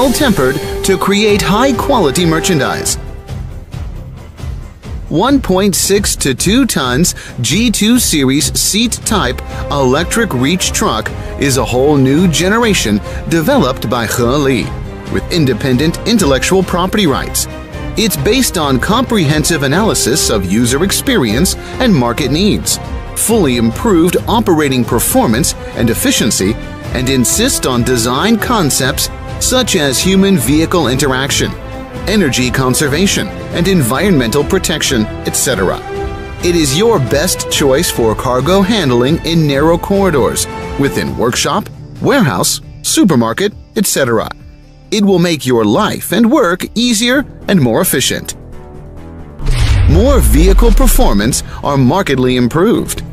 well-tempered to create high-quality merchandise. 1.6 to 2 tons G2 Series seat type electric reach truck is a whole new generation developed by HELI with independent intellectual property rights. It's based on comprehensive analysis of user experience and market needs, fully improved operating performance and efficiency, and insist on design concepts such as human-vehicle interaction, energy conservation, and environmental protection, etc. It is your best choice for cargo handling in narrow corridors, within workshop, warehouse, supermarket, etc. It will make your life and work easier and more efficient. More vehicle performance are markedly improved.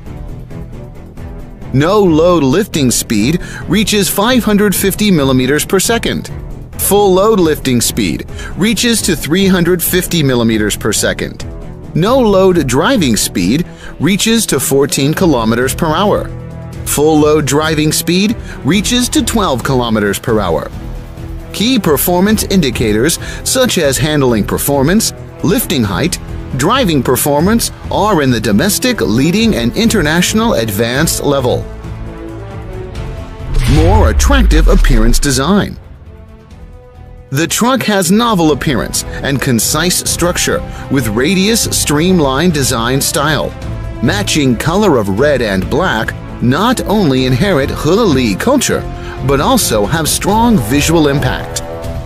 No load lifting speed reaches 550 mm per second. Full load lifting speed reaches to 350 mm per second. No load driving speed reaches to 14 km per hour. Full load driving speed reaches to 12 km per hour. Key performance indicators such as handling performance, lifting height, driving performance are in the domestic, leading, and international advanced level. More attractive appearance design. The truck has novel appearance and concise structure with radius streamlined design style. Matching color of red and black not only inherit HELI culture, but also have strong visual impact.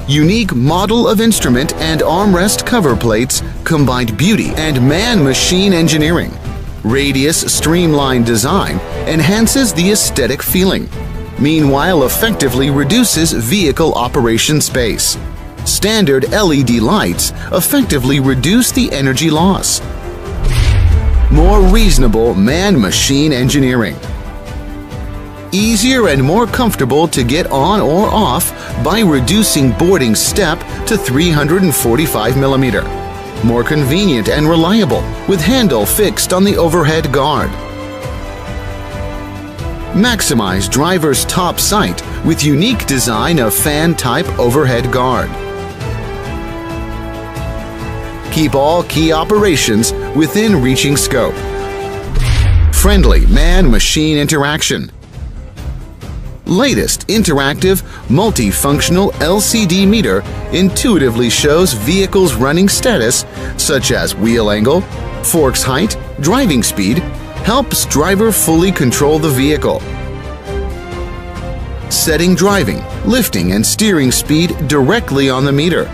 Unique model of instrument and armrest cover plates combined beauty and man-machine engineering. Radius streamlined design enhances the aesthetic feeling. Meanwhile, effectively reduces vehicle operation space. Standard LED lights effectively reduce the energy loss. More reasonable man-machine engineering. Easier and more comfortable to get on or off by reducing boarding step to 345 mm. More convenient and reliable with handle fixed on the overhead guard. Maximize driver's top sight with unique design of fan-type overhead guard. Keep all key operations within reaching scope. Friendly man-machine interaction. Latest interactive, multifunctional LCD meter intuitively shows vehicle's running status such as wheel angle, forks height, driving speed, helps driver fully control the vehicle. Setting driving, lifting, and steering speed directly on the meter.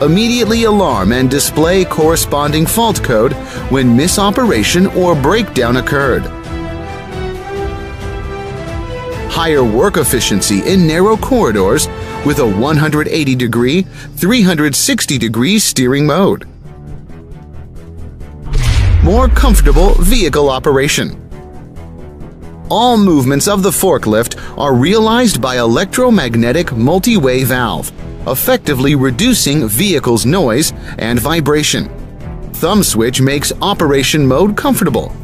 Immediately alarm and display corresponding fault code when misoperation or breakdown occurred. Higher work efficiency in narrow corridors with a 180-degree, 360-degree steering mode. More comfortable vehicle operation. All movements of the forklift are realized by electromagnetic multi-way valve, effectively reducing vehicle's noise and vibration. Thumb switch makes operation mode comfortable.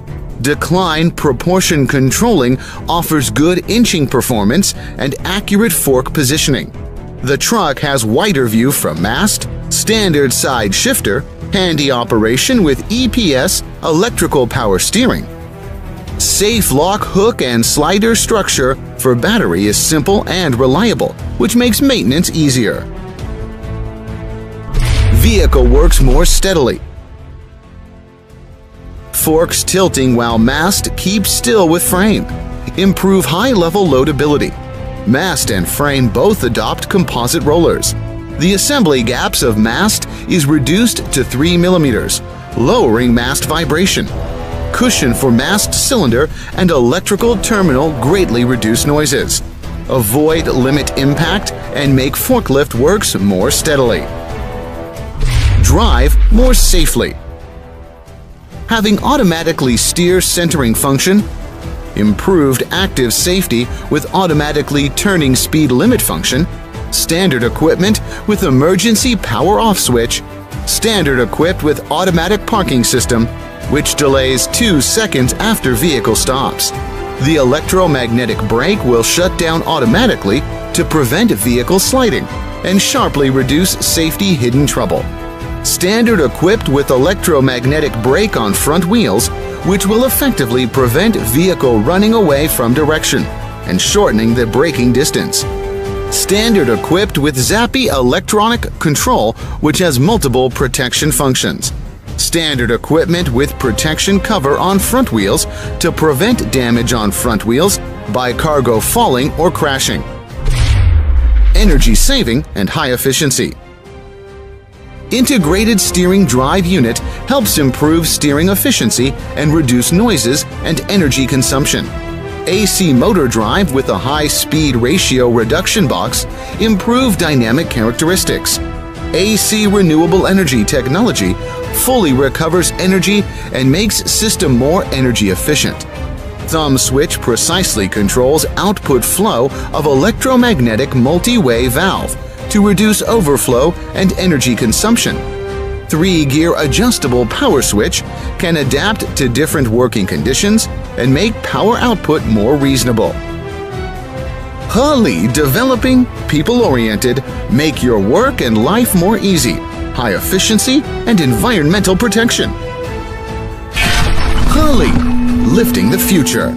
Decline proportion controlling offers good inching performance and accurate fork positioning. The truck has wider view from mast, standard side shifter, handy operation with EPS electrical power steering. Safe lock hook and slider structure for battery is simple and reliable, which makes maintenance easier. Vehicle works more steadily. Forks tilting while mast keeps still with frame. Improve high-level loadability. Mast and frame both adopt composite rollers. The assembly gaps of mast is reduced to 3 mm, lowering mast vibration. Cushion for mast cylinder and electrical terminal greatly reduce noises. Avoid limit impact and make forklift works more steadily. Drive more safely. Having automatically steer centering function, improved active safety with automatically turning speed limit function, standard equipment with emergency power off switch, standard equipped with automatic parking system, which delays 2 seconds after vehicle stops. The electromagnetic brake will shut down automatically to prevent vehicle sliding. and sharply reduce safety hidden trouble. Standard equipped with electromagnetic brake on front wheels, which will effectively prevent vehicle running away from direction and shortening the braking distance. Standard equipped with Zappy electronic control, which has multiple protection functions. Standard equipment with protection cover on front wheels to prevent damage on front wheels by cargo falling or crashing. Energy saving and high efficiency. Integrated steering drive unit helps improve steering efficiency and reduce noises and energy consumption. AC motor drive with a high speed ratio reduction box improve dynamic characteristics. AC renewable energy technology fully recovers energy and makes system more energy efficient. Thumb switch precisely controls output flow of electromagnetic multi-way valve to reduce overflow and energy consumption. 3-gear adjustable power switch can adapt to different working conditions and make power output more reasonable. HELI, developing, people-oriented, make your work and life more easy, high efficiency and environmental protection. HELI, lifting the future.